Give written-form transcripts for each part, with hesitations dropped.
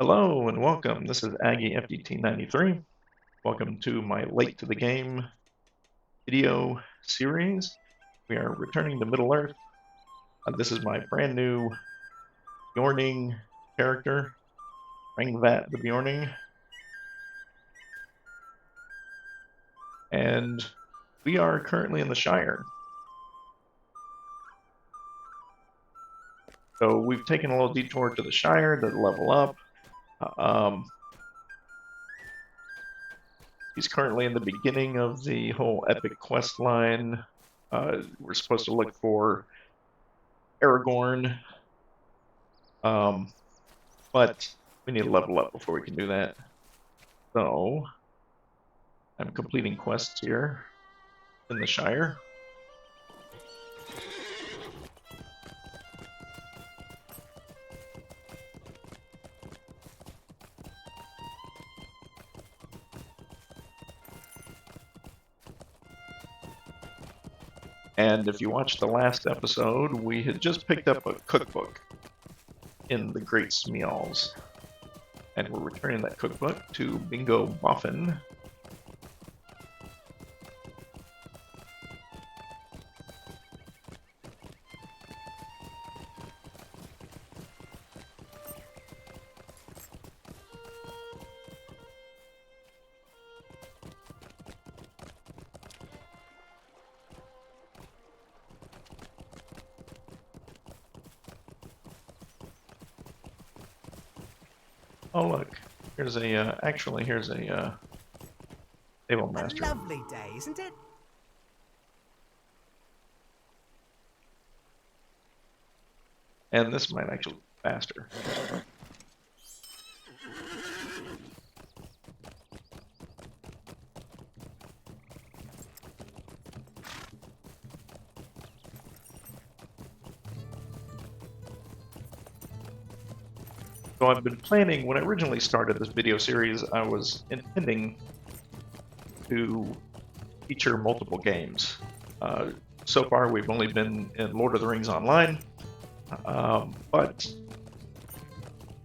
Hello and welcome. This is Aggie FDT93. Welcome to my Late to the Game video series. We are returning to Middle Earth. This is my brand new Beorning character, Drengvat the Beorning. And we are currently in the Shire. So we've taken a little detour to the Shire to level up. He's currently in the beginning of the whole epic quest line. We're supposed to look for Aragorn, but we need to level up before we can do that. So I'm completing quests here in the Shire. And if you watched the last episode, we had just picked up a cookbook in the Great Smeals. And we're returning that cookbook to Bingo Boffin. Oh look, here's a actually here's a stable master. A lovely day, isn't it? And this might actually be faster. So I've been planning, when I originally started this video series, I was intending to feature multiple games. So far we've only been in Lord of the Rings Online, but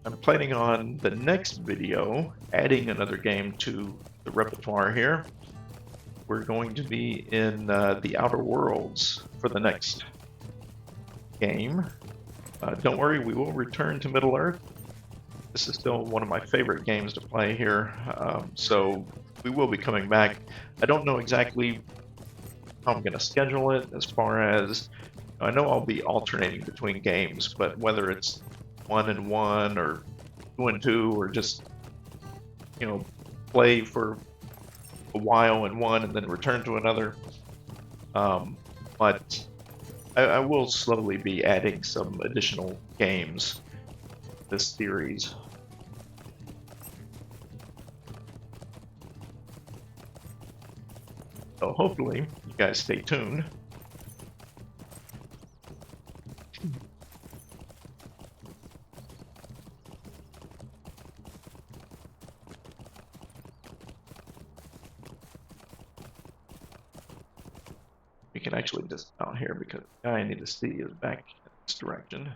I'm planning on the next video adding another game to the repertoire here. We're going to be in the Outer Worlds for the next game. Don't worry, we will return to Middle Earth. This is still one of my favorite games to play here, so we will be coming back. I don't know exactly how I'm going to schedule it, as far as I know I'll be alternating between games, but whether it's 1 and 1 or 2 and 2, or just, you know, play for a while in one and then return to another. But I will slowly be adding some additional games to this series. So hopefully you guys stay tuned. We can actually dismount here because the guy I need to see is back in this direction.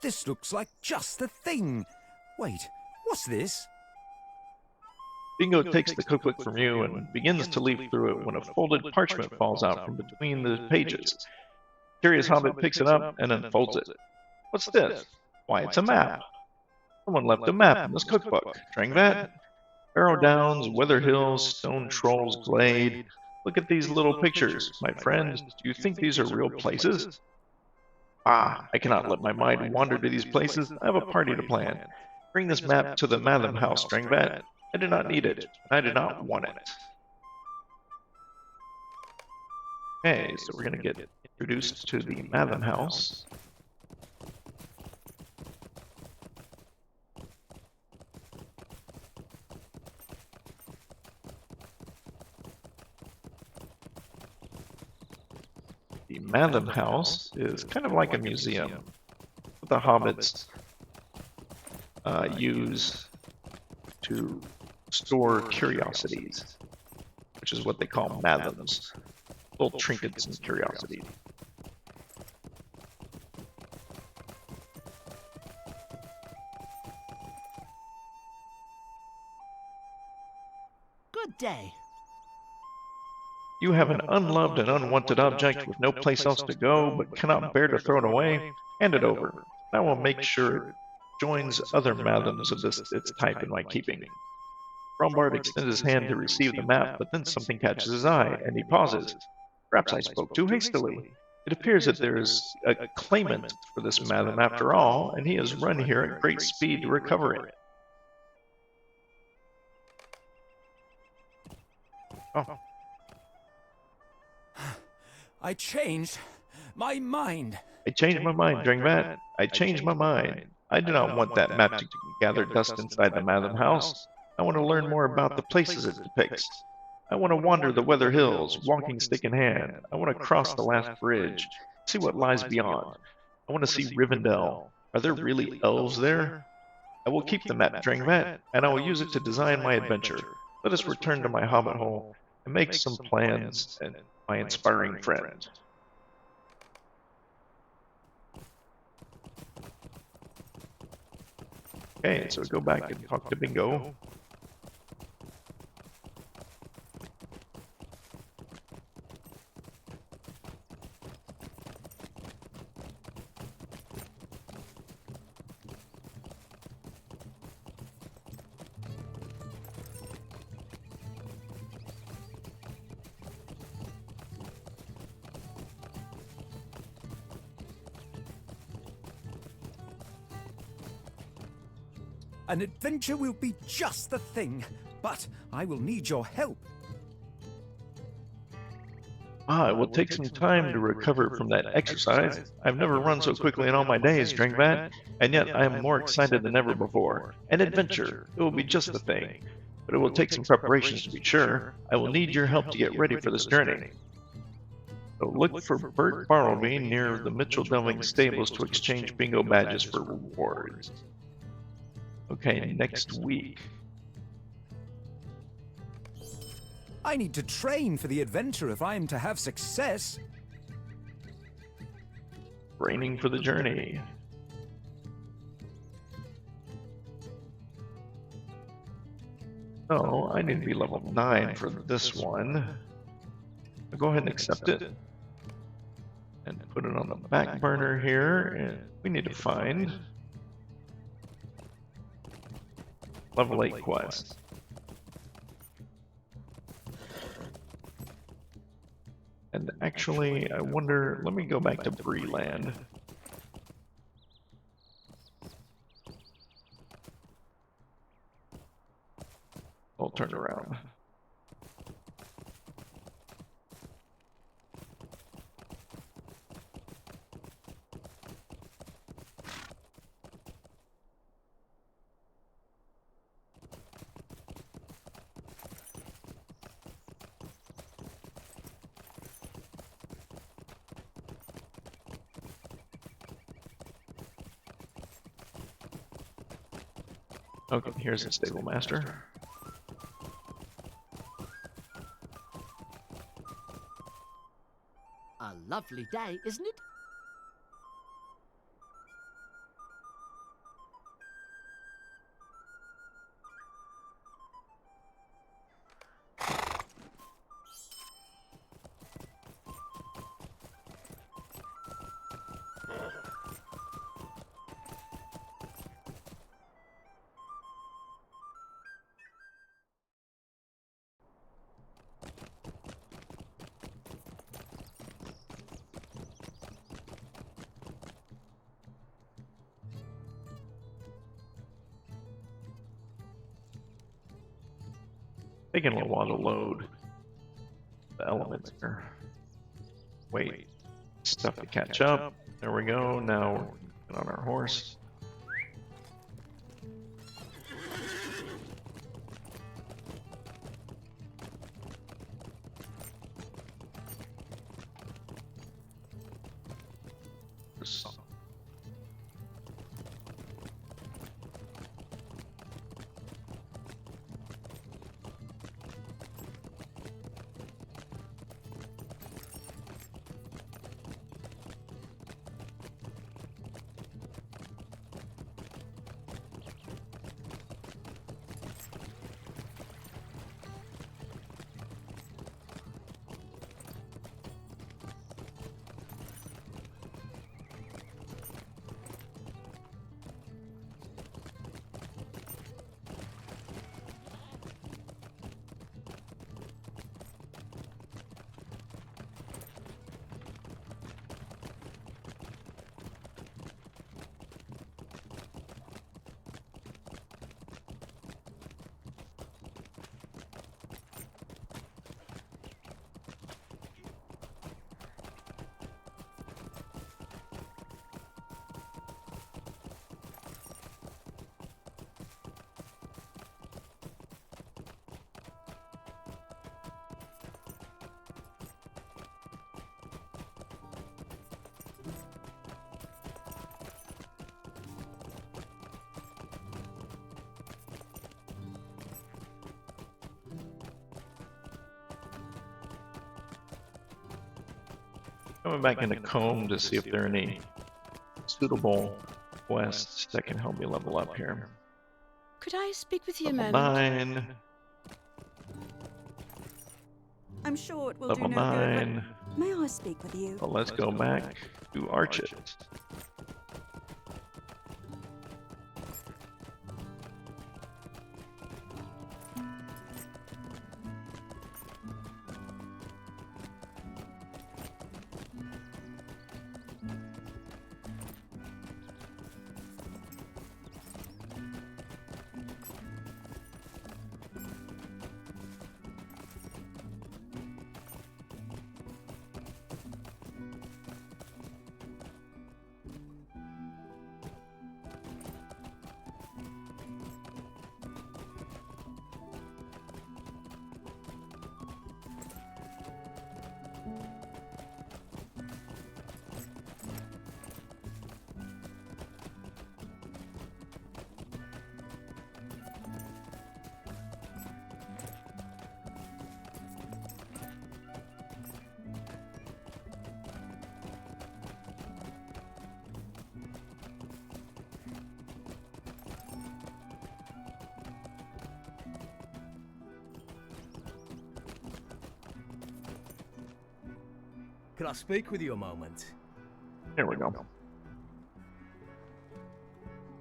This looks like just the thing. Wait, what's this? Bingo takes the cookbook from you and begins to leaf through it when a folded parchment falls out from between the pages. Curious Hobbit picks it up and unfolds it. What's this? Why, it's a map. Someone left a map in this cookbook. Drengvat? Barrow Downs, Weather Hills, Stone Trolls Glade. Look at these little pictures. My friend, do you think these are real places? Ah, I cannot let my mind wander to these places. I have a party to plan. Bring this map to the Madam House, Drengvat. I do not need it. I do not want it. Okay, so we're going to get introduced to the Madam House. The Madam House is kind of like a museum. The hobbits use to store curiosities, which is what they call madams, little trinkets and curiosities. Good day. You have an unloved and unwanted object with no place else to go, but cannot bear to throw it away. Hand it over. I will make sure it joins other madams of its type in my keeping. Rombard extends his hand to receive the map, but then something catches his eye, and he pauses. Perhaps I spoke too hastily. It appears that there is a claimant for this madam after all, and he has run here at great speed to recover it. Oh. I changed my mind. I changed my mind, Drengvat. I changed my mind. I do not want that map to gather dust inside the Madam House. I want to learn more about the places it depicts. I want to wander the Weather Hills, walking stick in hand. I want to cross the last bridge, see what lies beyond. I want to see Rivendell. Are there really elves there? I will keep the map, Drengvat, and I will use it to design my adventure. Let us return to my hobbit hole and make some plans and my inspiring friend. Okay, so go back and talk to Bingo. An adventure will be just the thing, but I will need your help. It will take some time to recover from that exercise. I've never run so quickly in all my days, Drengvat, and yet I am more excited than ever before. An adventure, it will be just the thing, but it will take some preparations to be sure. I will need your help to get ready for this journey. So look for Bert Bartleby near the Mitchell Delving stables to exchange bingo badges for rewards. Okay, next week. I need to train for the adventure if I am to have success. Training for the journey. So, I need to be level 9 for this one. I'll go ahead and accept it. And put it on the back burner here. And we need to find level 8 quest. And actually, I wonder, let me go back to Breeland. I'll turn around. Okay, here's the stable master. A lovely day, isn't it? Taking a little while to load the elements here. Wait, stuff to catch up. There we go. Now we're on our horse. Coming back into Comb to see if there are any suitable quests that can help me level up here. Could I speak with you a Level moment? 9, I'm sure it will level do no 9. good, but may I speak with you? Well, let's go back to Arches. Could I speak with you a moment? There we go.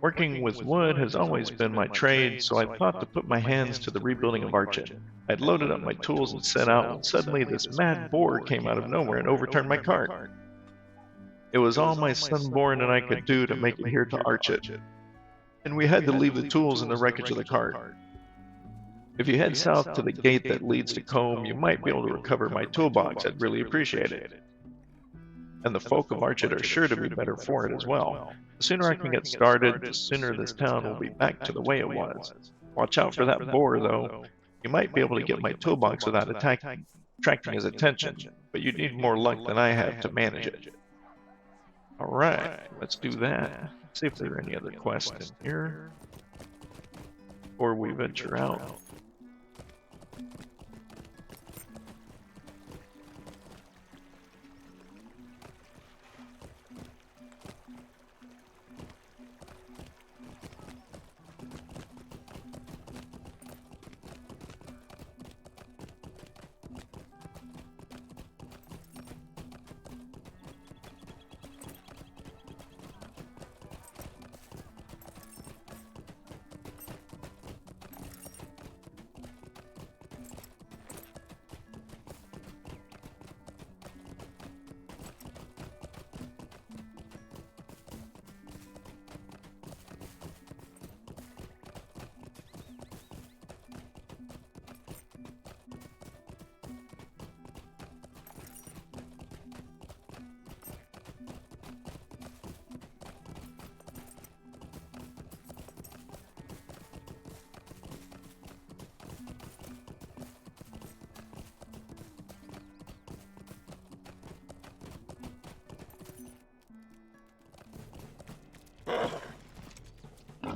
Working with wood has always been my trade, so I thought to put my hands to the rebuilding of Archet. I'd loaded up my tools and set out when suddenly this mad boar came out of nowhere and overturned my cart. It was all my sonborn and I could do to make it here to Archet, and we had to leave the tools in the wreckage of the cart. If you head south to the gate that leads to Combe, you might be able to recover my toolbox. I'd really appreciate it. And the folk of Archet are sure to be better for it as well. The sooner I can get started, the sooner this town will be back to the way it was. Watch out for that boar, though. You might be able to get my toolbox without attracting his attention, but you'd need more luck than I have to manage it. Alright, let's do that. See if there are any other quests in here before we venture out.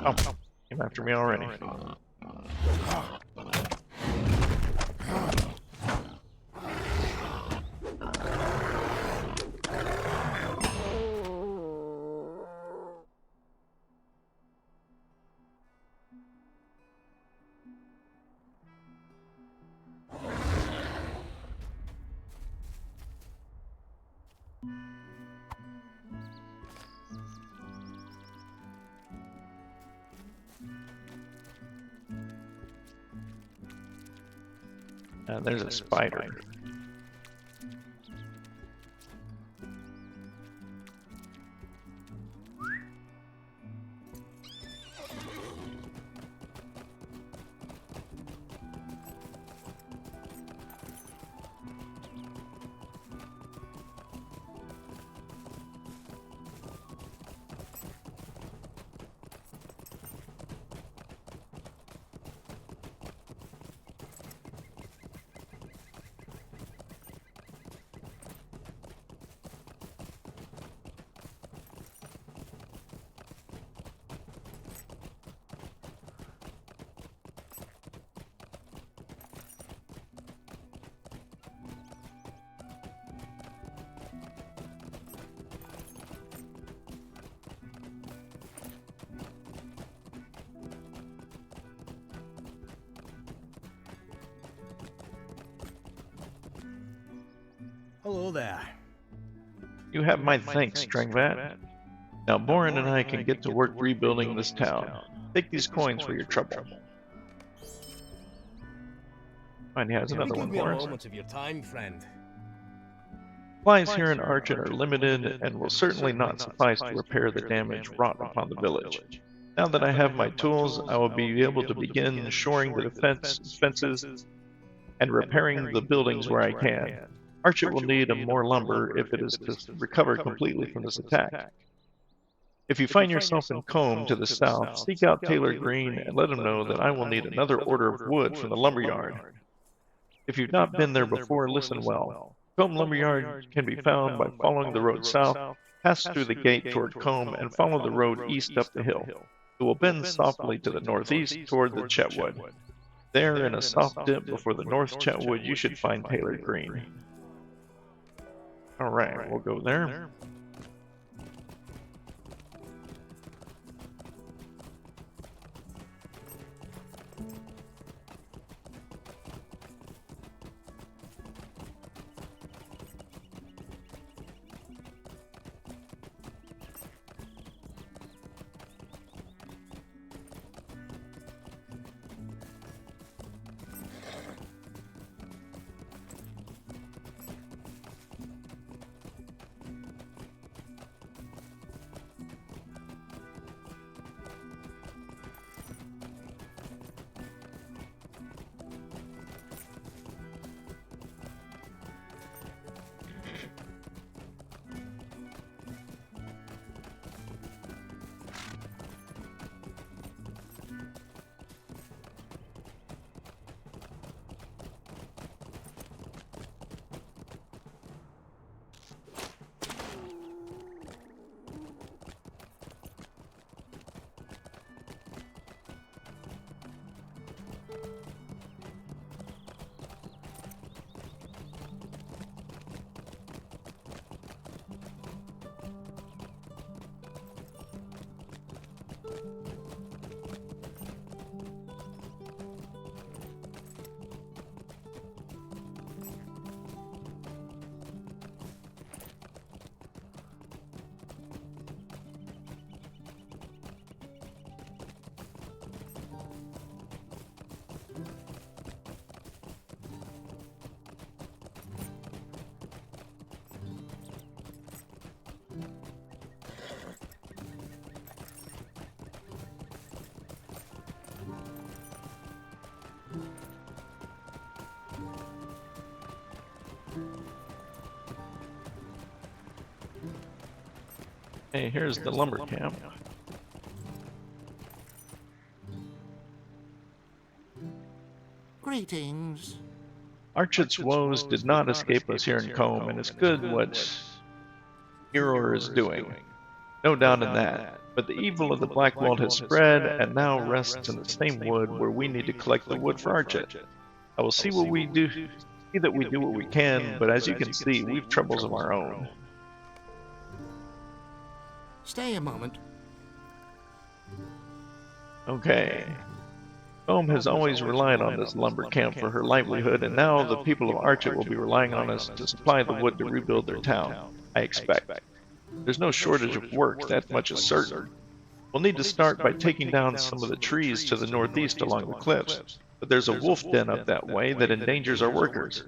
Oh, came after me already. There's a spider. Hello there. You have my thanks, Drengvat. Now Borin and I can get to work rebuilding this town. Take these coins for your trouble. And he has Can you another give one me a for us. moment of your time, friend? Supplies here in Archon are limited and will certainly not suffice to repair the damage wrought upon the village. Now that I have my tools, I will be able to begin shoring the fences and repairing the buildings where I can. Archon will need more lumber if it is to recover completely from this attack. If you find yourself in Combe to the south, seek out Taylor Green and let him know that I will need another order of wood from the lumberyard. If you've not been there before, listen well. Combe Lumberyard can be found by following the road south, pass through the gate toward Combe, and follow the road east up the hill. It will bend softly to the northeast toward the Chetwood. There, in a soft dip before the North Chetwood, you should find Taylor Green. Alright, we'll go there. Hey, here's the lumber camp. Greetings. Archit's woes did not escape us here in Combe, and it's good what Hero is doing. No doubt in that. But the evil of the Black Vault has spread, and now rests in the same wood where we need to collect the wood for Archit. I will see what we do, see that we do what we can, but as you can see, we've troubles of our own. Stay a moment. Okay. Combe has always relied on this lumber camp for her livelihood, and now the people of Archit will be relying on us to supply the wood to rebuild their town, I expect. There's no shortage of work, that much is certain. We'll need to start by taking down some of the trees to the northeast along the cliffs, but there's a wolf den up that way that endangers our workers.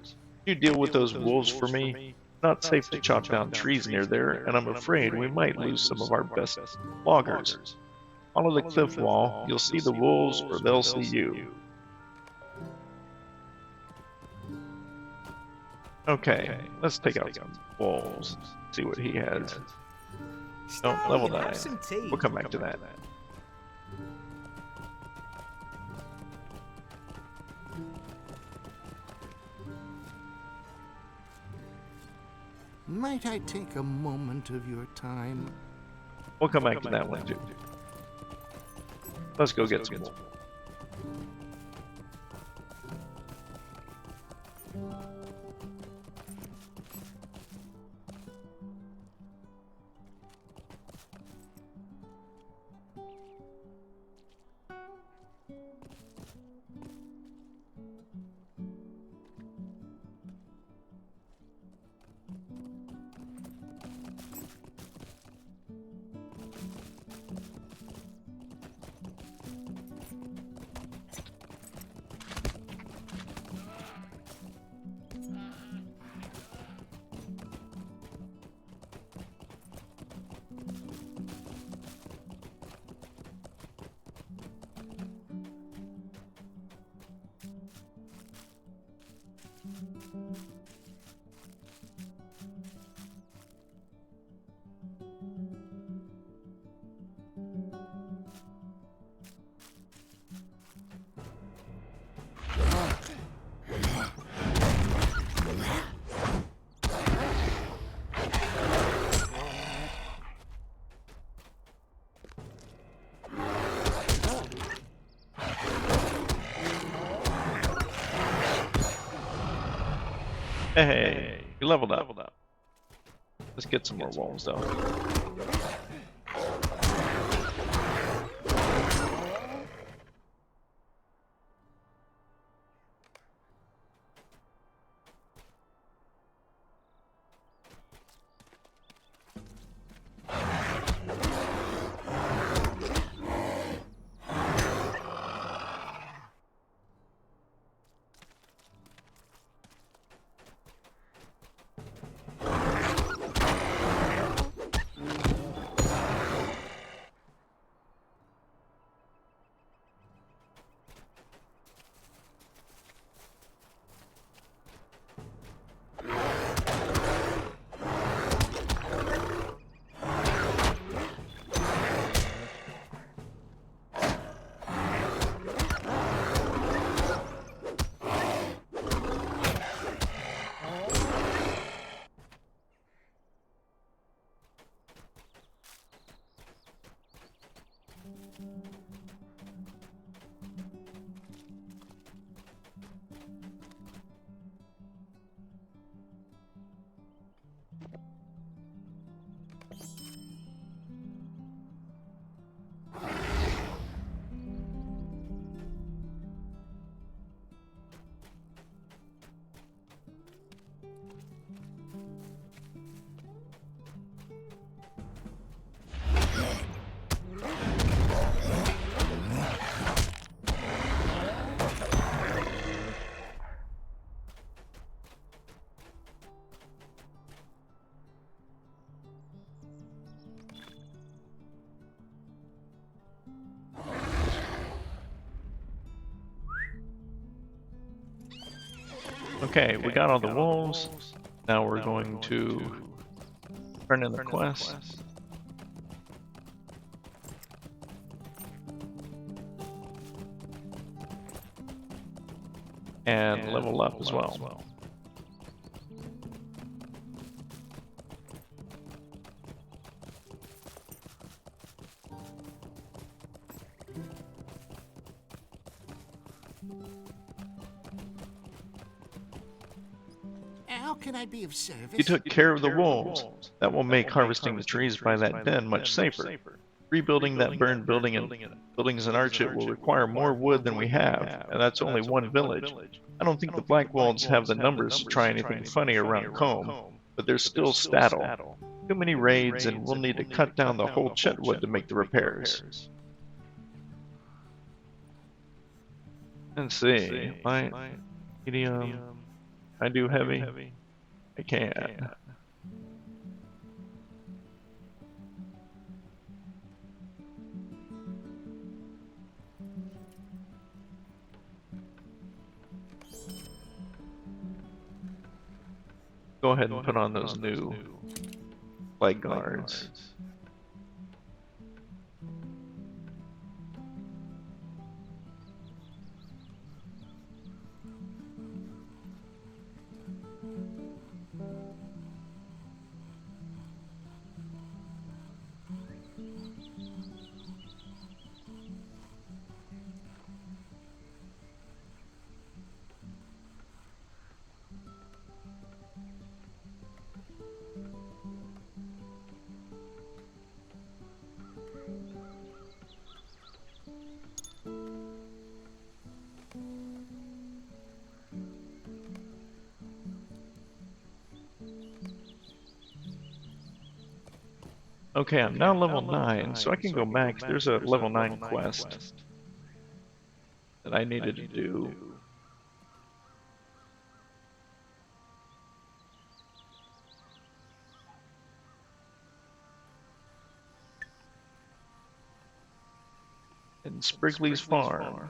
Can you deal with those wolves for me? It's not safe to chop down trees near there, and I'm afraid we might lose some of our best loggers. Follow the cliff wall, you'll see the wolves or they'll see you. Okay, let's take out some wolves, see what he has. No, level 9. We'll come back to that. Might I take a moment of your time? We'll come back to that one too. Let's go get some wolves. Hey, you leveled up. Let's get some more walls though. Okay, we got all the wolves. Now we're going to turn in the quest. And level up as well. How can I be of service? You took care of the wolves. That will make harvesting the trees by that den much safer. Rebuilding that burned buildings in Archit will require more wood than we have, and that's only one village. I don't think the Blackwolds have the numbers to try anything funny around Combe, but there's still Stattle. Too many raids, and we'll need to cut down the whole Chetwood to make the repairs. Let's see. Medium. I do heavy. I can. Go ahead and put on those new leg guards. Okay, I'm now level 9, so I can go back. There's a level 9 quest that I needed to do. In Sprigley's farm.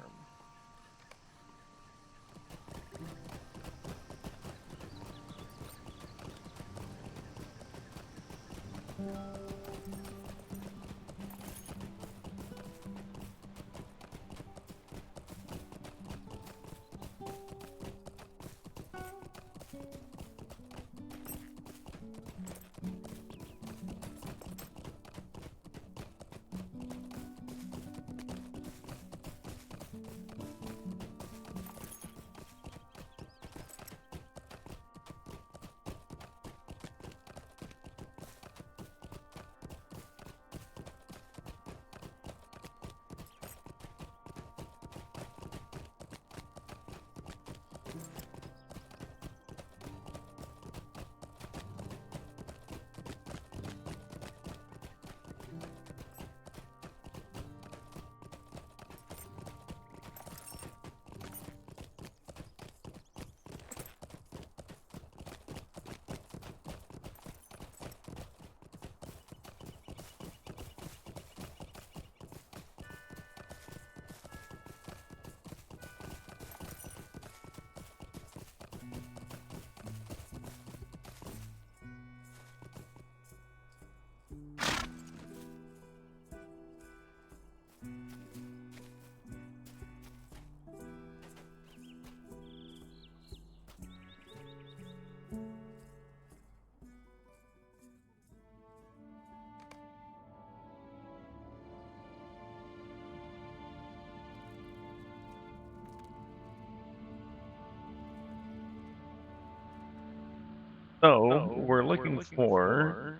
So, we're looking for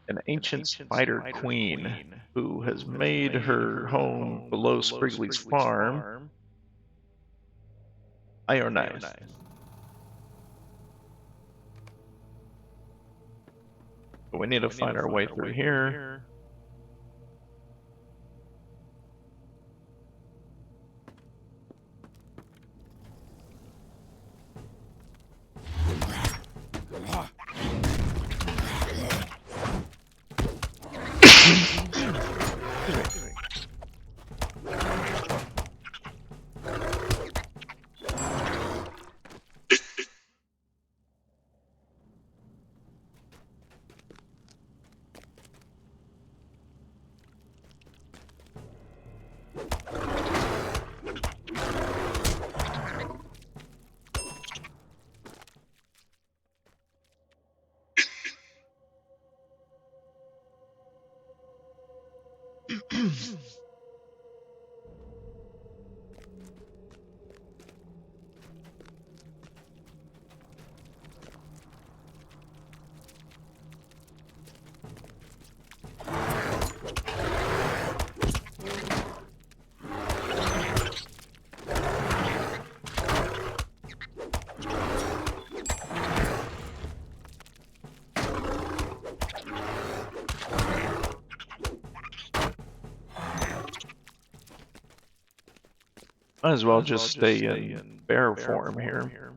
an ancient spider queen who has made her home below Spriggly's farm ionized. But we need to find our way through here. Might as well just stay in bear form here.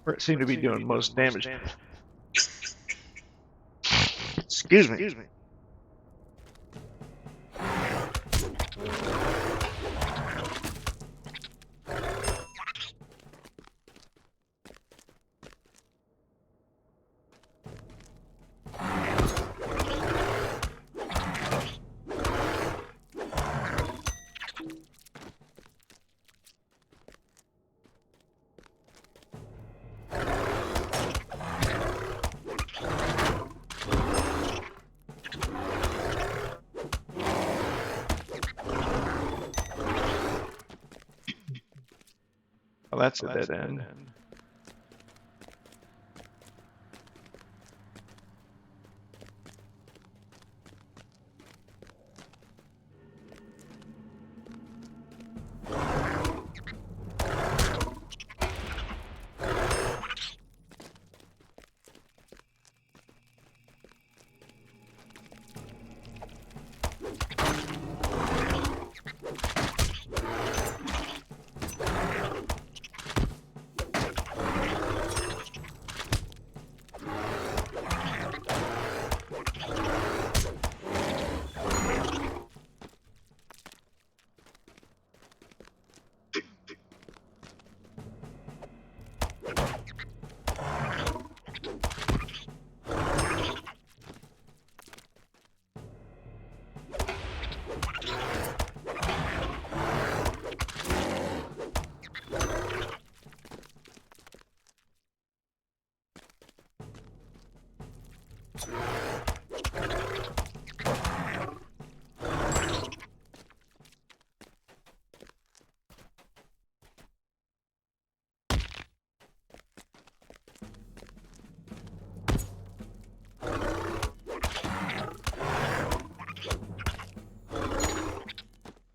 Where it seemed to be doing most damage. Excuse me. Well, that's a dead end.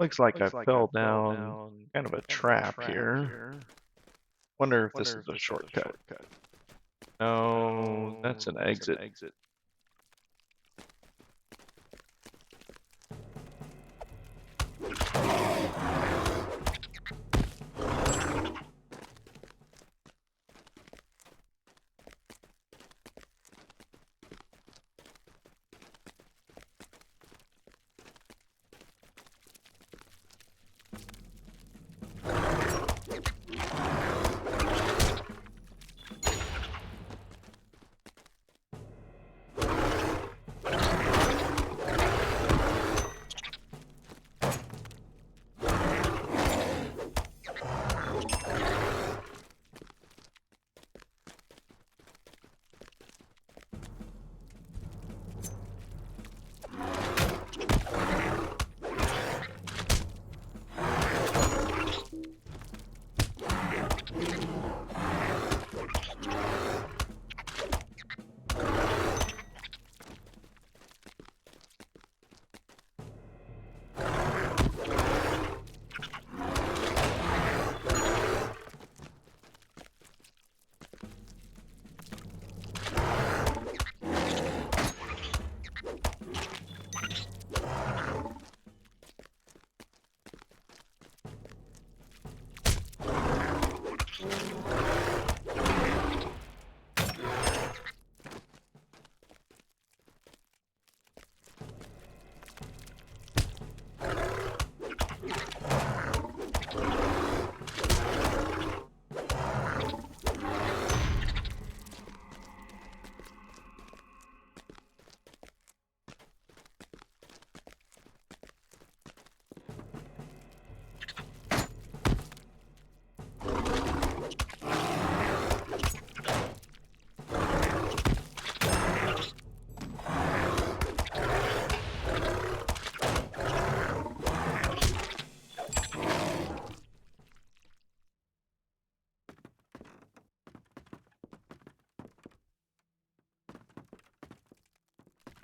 Looks like I fell down kind of a trap here. Wonder if this is a shortcut. No, that's an exit.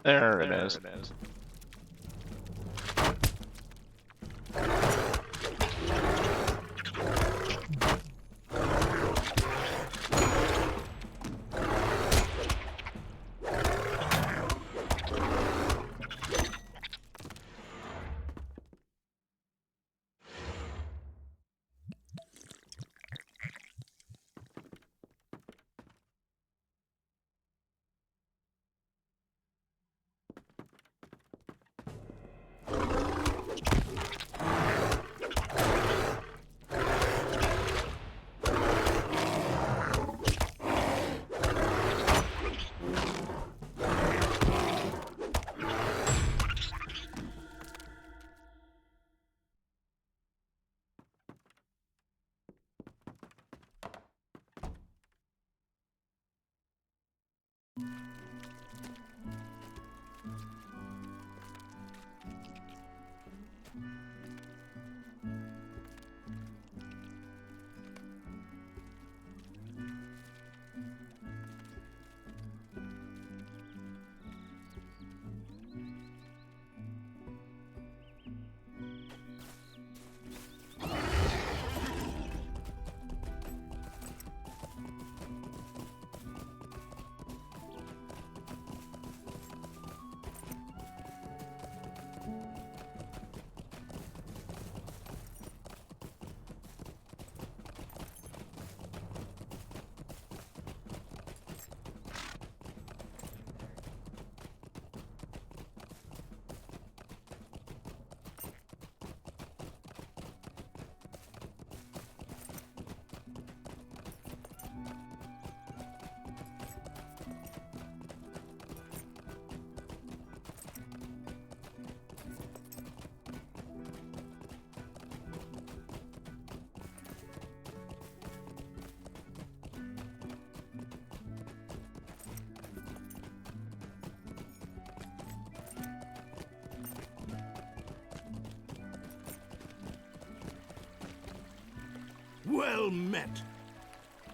There it is. Well met.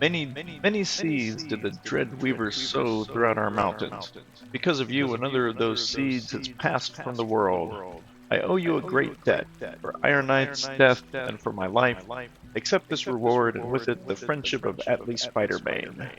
Many seeds did the Dread Weaver sow throughout our mountains. Because of you, another of those seeds has passed from the world. I owe you a great debt for Iron Knight's death and for my life. Accept this reward, and with it the friendship of Atli Spiderbane.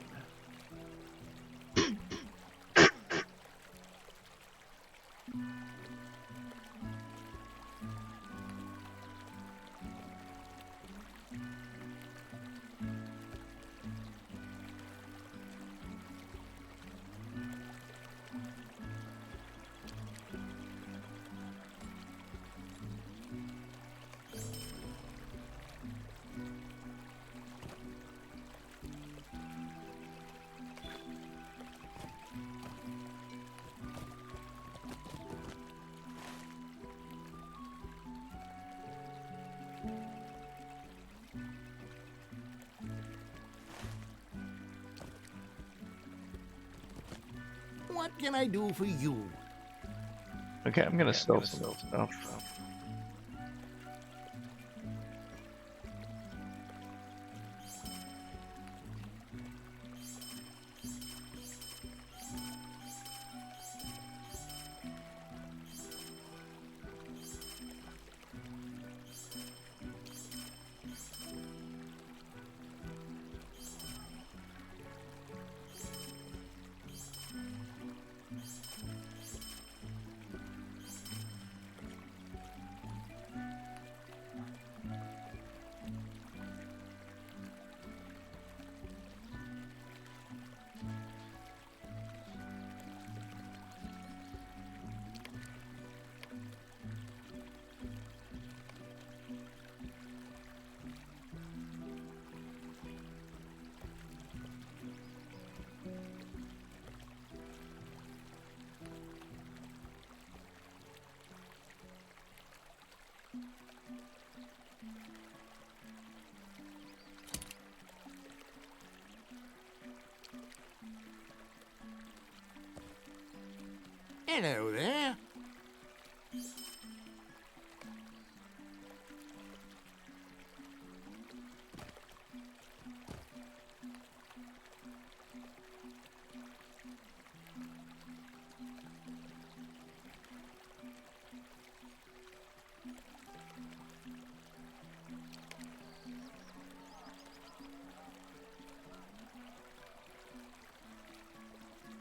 What can I do for you? Okay, I'm gonna sell some stuff. Hello there.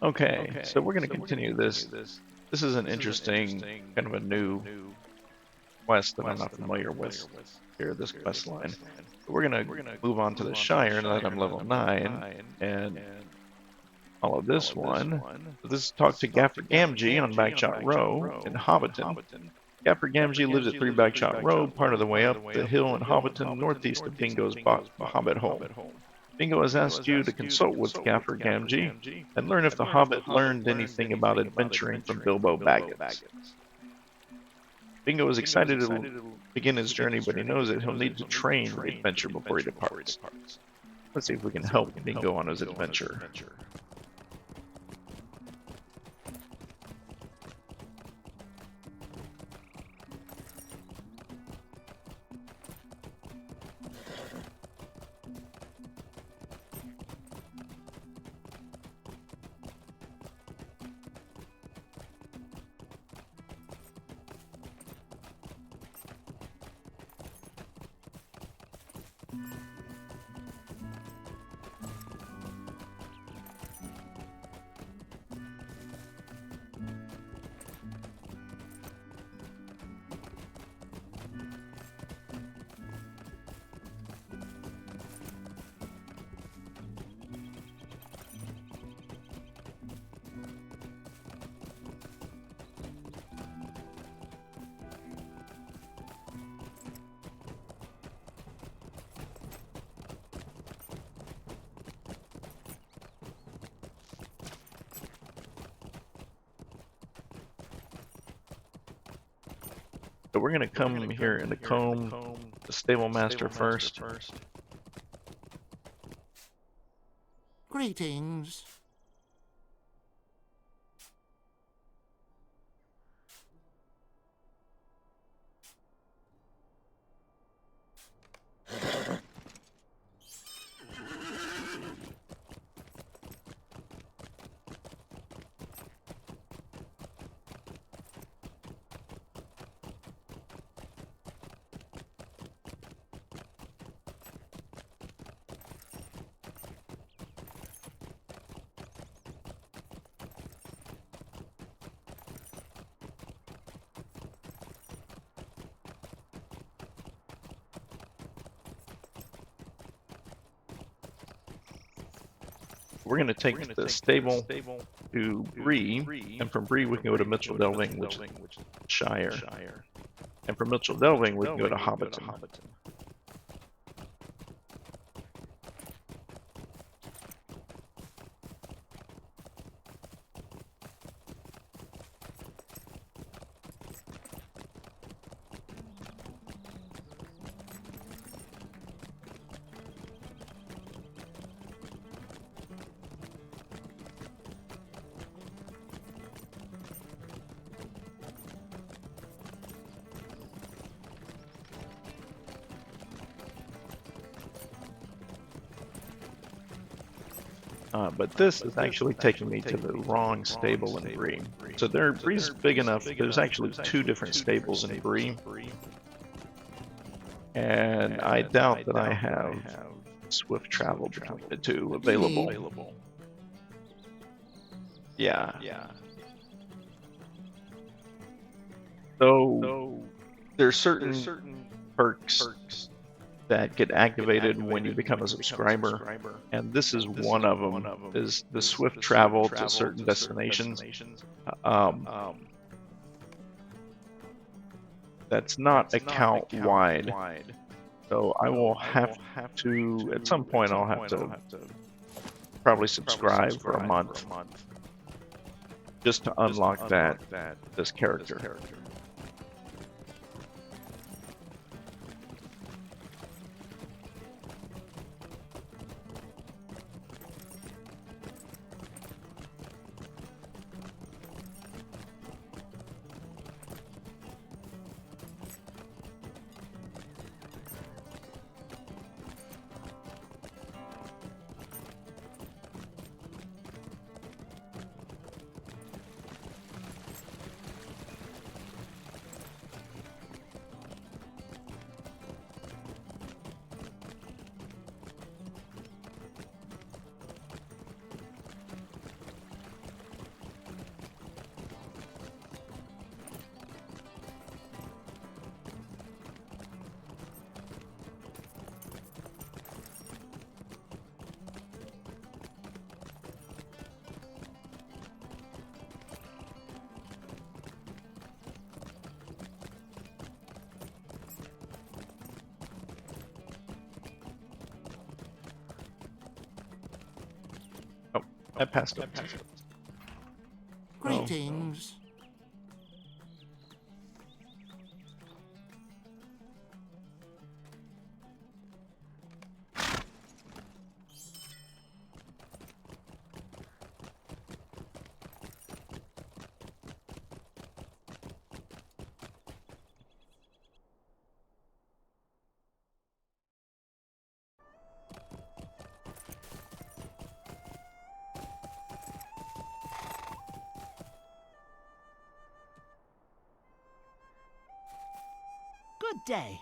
Okay, so we're going to continue this. This is an interesting, kind of a new quest that I'm not familiar with here, this quest line. So we're going to move on to the Shire now that I'm level 9 and follow this one. So this is talk to Gaffer Gamgee on Bagshot Row in Hobbiton. Gaffer Gamgee lives at 3 Bagshot Road, part of the way up the hill in Hobbiton, northeast of Bingo's Hobbit home. Bingo has asked you to consult with Gaffer Gamgee and learn if the Hobbit learned anything about adventuring from Bilbo Baggins. Bingo is excited to begin his journey, but he knows that he'll need to train for the adventure before he departs. Let's see if we can help Bingo on his adventure. So we're going to come here and comb the stable master first. Greetings. We're going to take the stable to Bree, and from Bree we can go to Mitchell Delving, which is Shire. And from Mitchell Delving we can go to Hobbiton. But this is actually taking me to the wrong stable in Bree. So Bree's big enough, there's actually 2 different stables in Bree. And I doubt that I have swift travel between the 2 available. Yeah. So there's certain perks that get activated when you become a subscriber, and this is one of them, is the swift travel to certain destinations. That's not account wide, so I will have to, at some point I'll have to probably subscribe for a month just to unlock this character. I passed up. Greetings. Good day.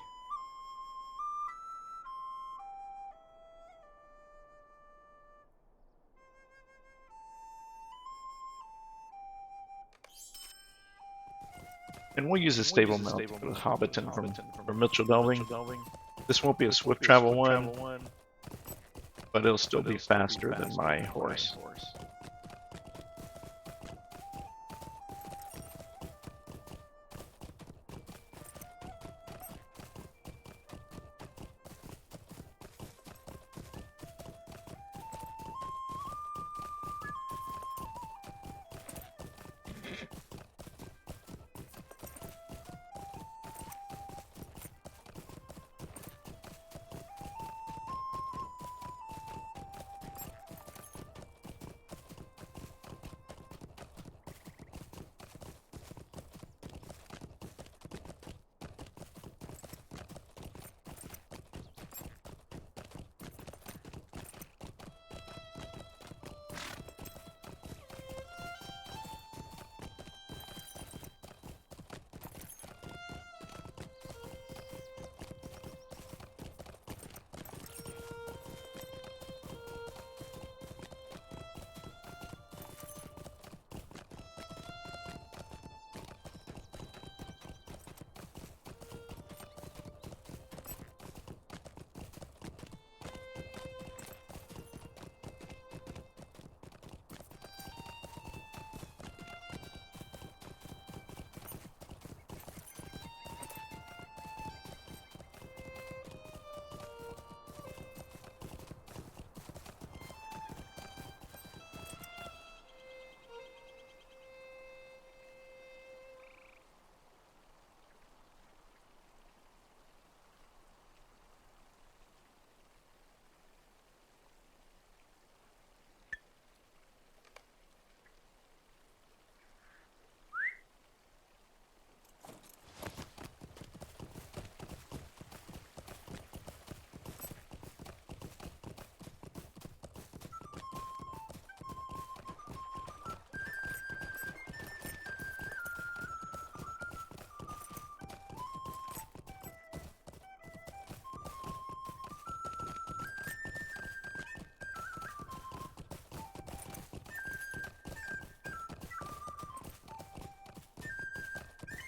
And we'll use a stable mount for the Hobbiton from Mitchell Delving. This won't be a swift travel one, but it'll still be faster than my horse.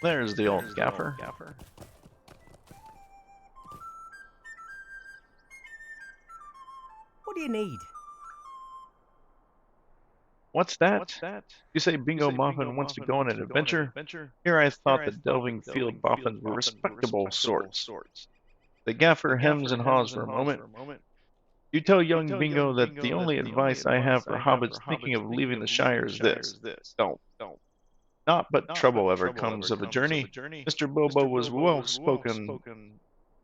There's the old gaffer. What do you need? What's that? You say Bingo Boffin wants to go on an adventure? Here I thought the delving field boffins were respectable sorts. The gaffer hems and haws for a moment. You tell young Bingo that the only advice I have for hobbits thinking of leaving the Shire is this. Don't. Naught but trouble ever comes of a journey. Mr. Bilbo was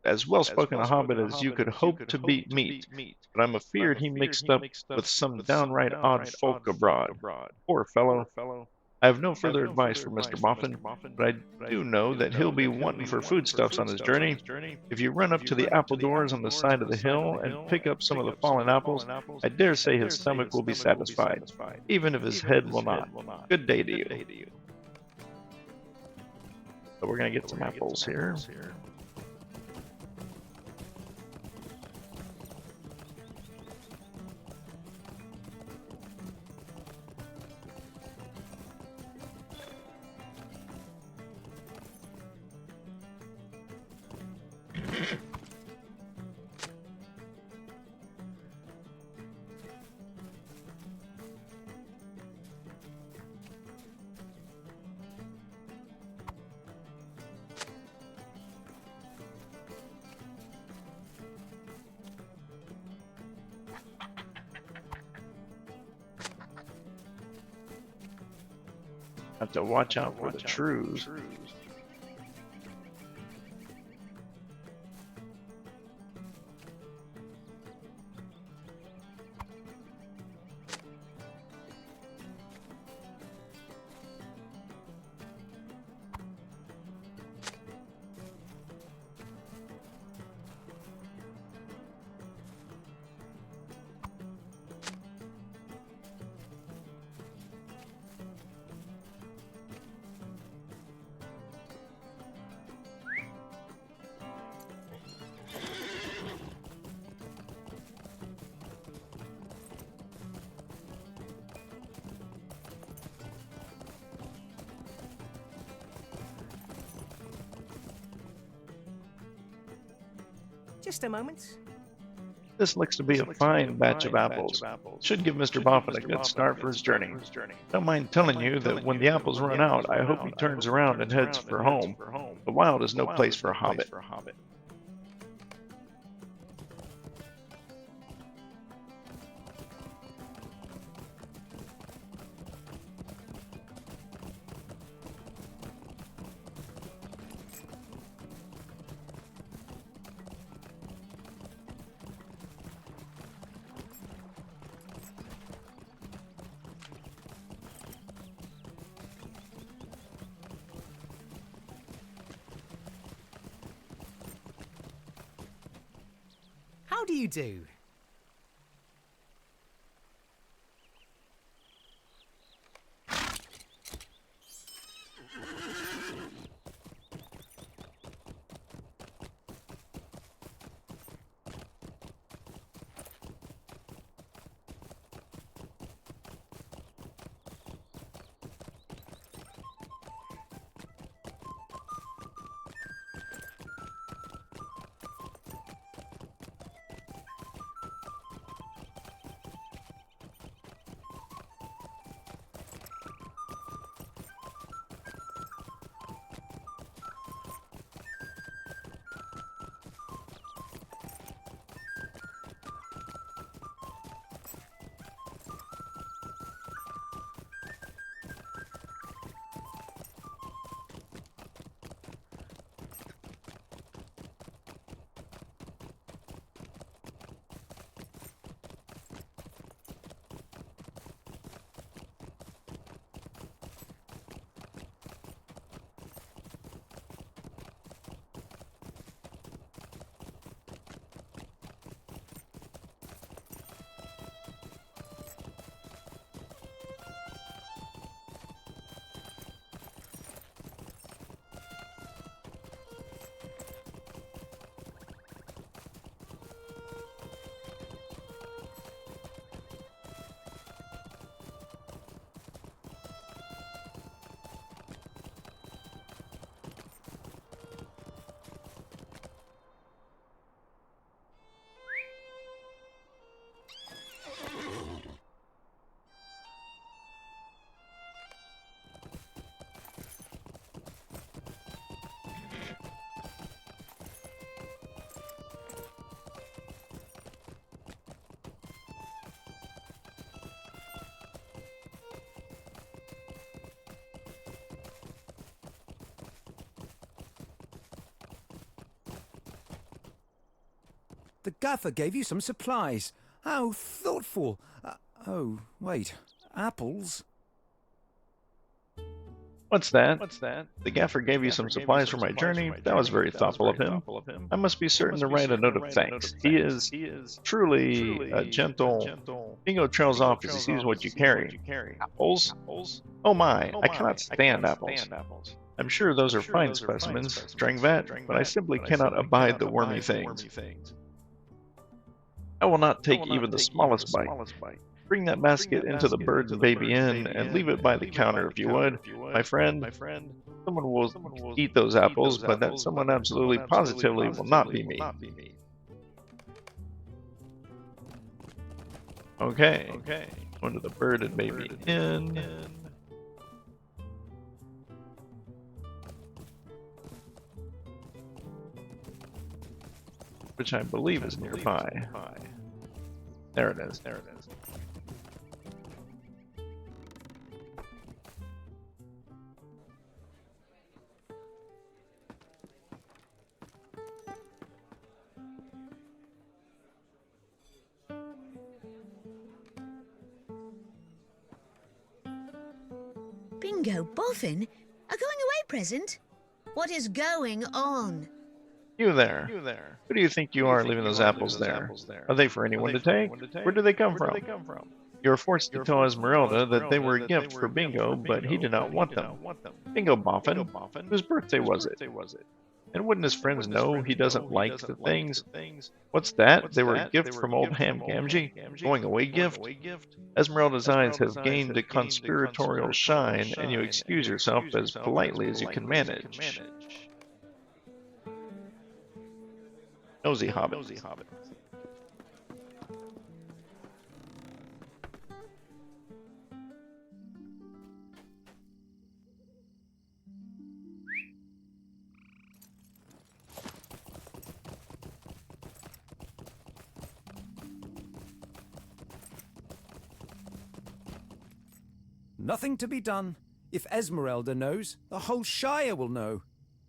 as well spoken a hobbit as you could hope to meet, but I'm afeard he mixed up with some downright odd folk abroad. Poor fellow. I have no further advice for Mr. Boffin, but I do know that he'll be wanting for foodstuffs on his journey. If you run up to the apple doors on the side of the hill and pick up some of the fallen apples, I dare say his stomach will be satisfied, even if his head will not. Good day to you. So we're going to get some apples here. Have to watch out for the shrews. Just a moment. This looks to be a fine batch of apples. Should give Mr. Boffin a good start for his journey. Don't mind telling you that when the apples run out, I hope he turns around and heads for home. The wild is no place for a hobbit. How do you do? The gaffer gave you some supplies. How thoughtful. Oh, wait. Apples? What's that? The gaffer gave you some supplies for my journey? That was very thoughtful of him. I must be certain to write a note of thanks. He is truly a gentle. Bingo trails off as he sees what you carry. Apples? Oh my, I cannot stand apples. I'm sure those are fine specimens, Drengvat, but I simply cannot abide the wormy things. I will not take even the smallest bite. Bring that basket into the bird and baby inn and leave it by the counter if you would. My friend, someone will eat those apples, but that someone absolutely positively will not be me. Okay. Going to the bird and baby inn. Which I believe is nearby. There it is. Bingo Boffin? A going away present? What is going on? You there. Who do you think you are leaving those apples there? Are they for anyone to take? Where do they come from? You were forced to tell Esmeralda that they were a gift for Bingo, but he did not want them. Bingo Boffin? Whose birthday was it? And wouldn't his friends know he doesn't like the things? What's that? They were a gift from old Ham Gamgee? Going away gift? Esmeralda's eyes have gained a conspiratorial shine, and you excuse yourself as politely as you can manage. Nosy Hobbit. Nothing to be done. If Esmeralda knows, the whole Shire will know.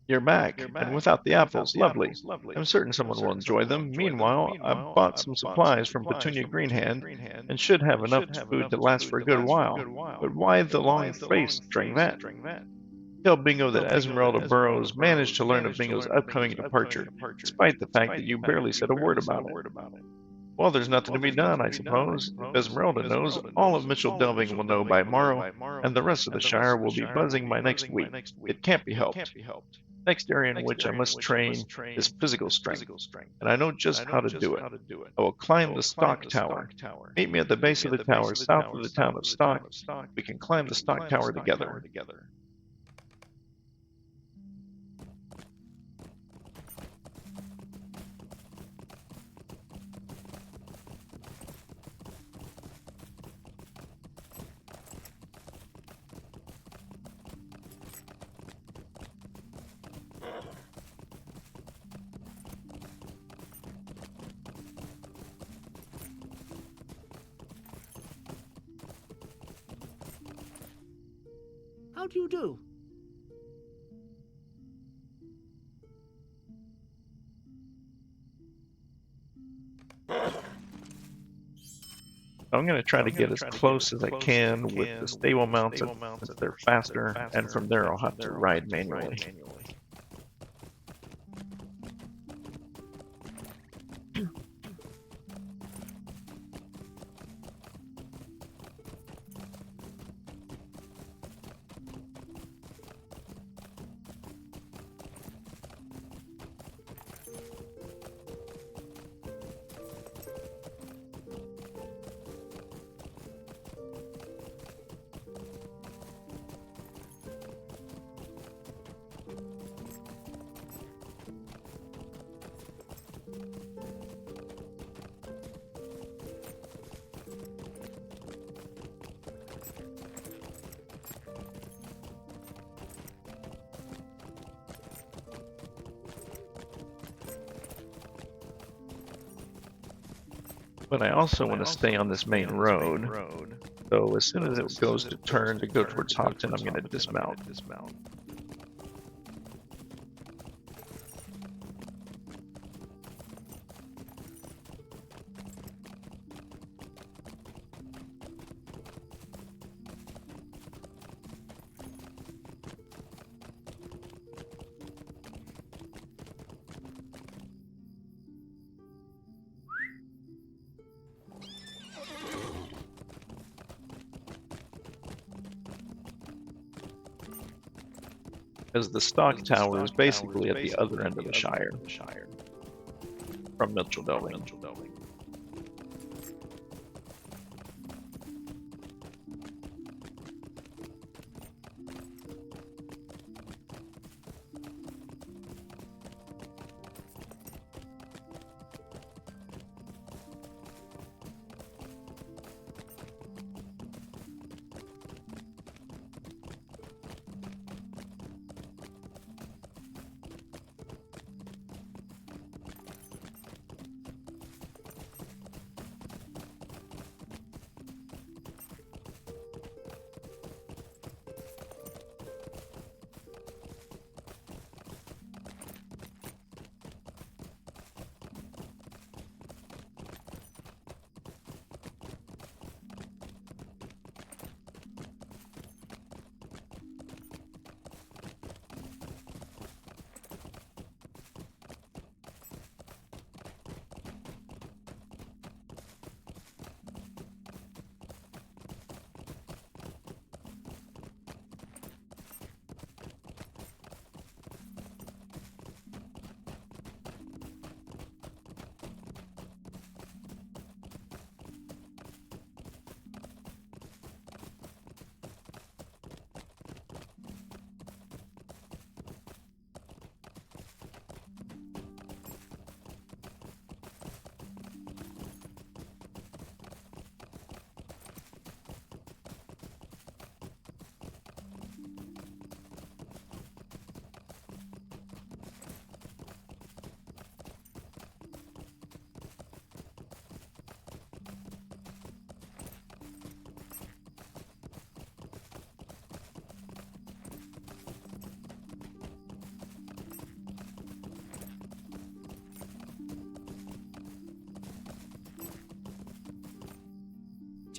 You're back, and without the apples, lovely. I'm certain someone will enjoy them. Meanwhile, I've bought some supplies from Petunia Greenhand, and should have enough food to last for a good while. But why the long face, Drengvat? Tell Bingo that Esmeralda Burrows managed to learn of Bingo's upcoming departure, despite the fact that you barely said a word about it. Well, there's nothing to be done, I suppose. If Esmeralda knows, all of Mitchell Delving will know by tomorrow, and the rest of the Shire will be buzzing by next week. It can't be helped. Next area in which I must train is physical strength, and I know just how to do it. I will climb the Stock Tower. Meet me at the base of the tower south of the town of Stock. We can climb the Stock Tower together. How do you do? I'm going to try to get as close as I can with the stable mounts since they're faster, and from there I'll have to ride manually. But I also want to stay on this main road, so as soon as it goes to turn to go towards Hopton, I'm going to dismount. Because the Stock Tower is basically at the other end of the Shire, from Mitchell Delving.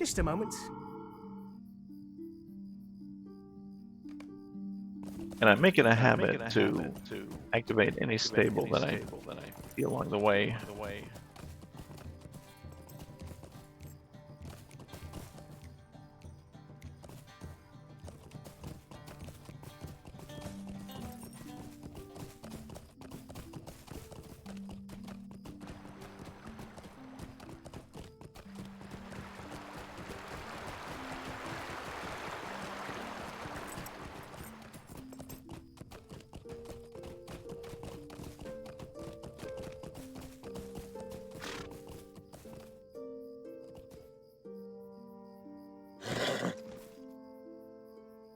Just a moment. And I make it a habit to activate any stable that I see along the way.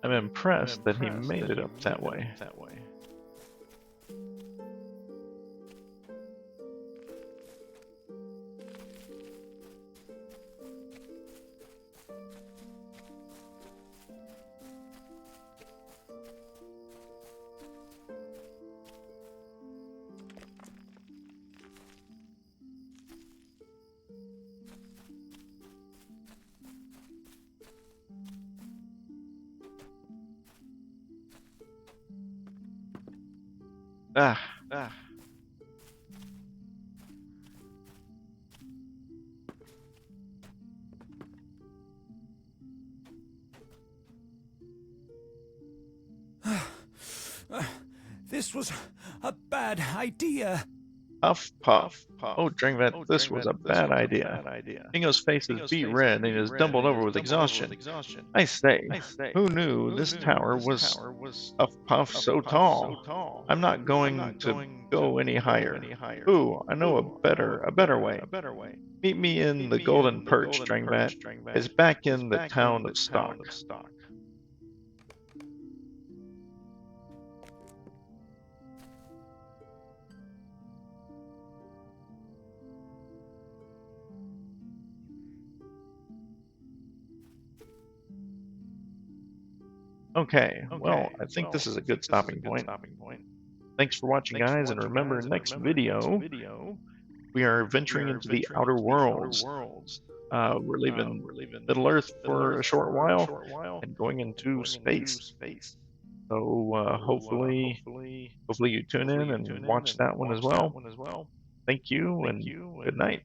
I'm impressed that he made it up that way. Ah. This was a bad idea. Puff, puff. Oh, Drengvat, this was a bad idea. Bingo's face is beet red and he is doubled over with exhaustion. I say, who knew this tower was puff, puff so tall? I'm not going to go any higher. Ooh, I know a better way. Meet me in the Golden Perch, Drengvat. It's back in the town of Stock. Okay, well, I think this is a good stopping point. Thanks for watching, guys, and remember, next video, we are venturing into the outer worlds. We're leaving Middle Earth for a short while and going into space. So hopefully you tune in and watch that one as well. Thank you, and good night.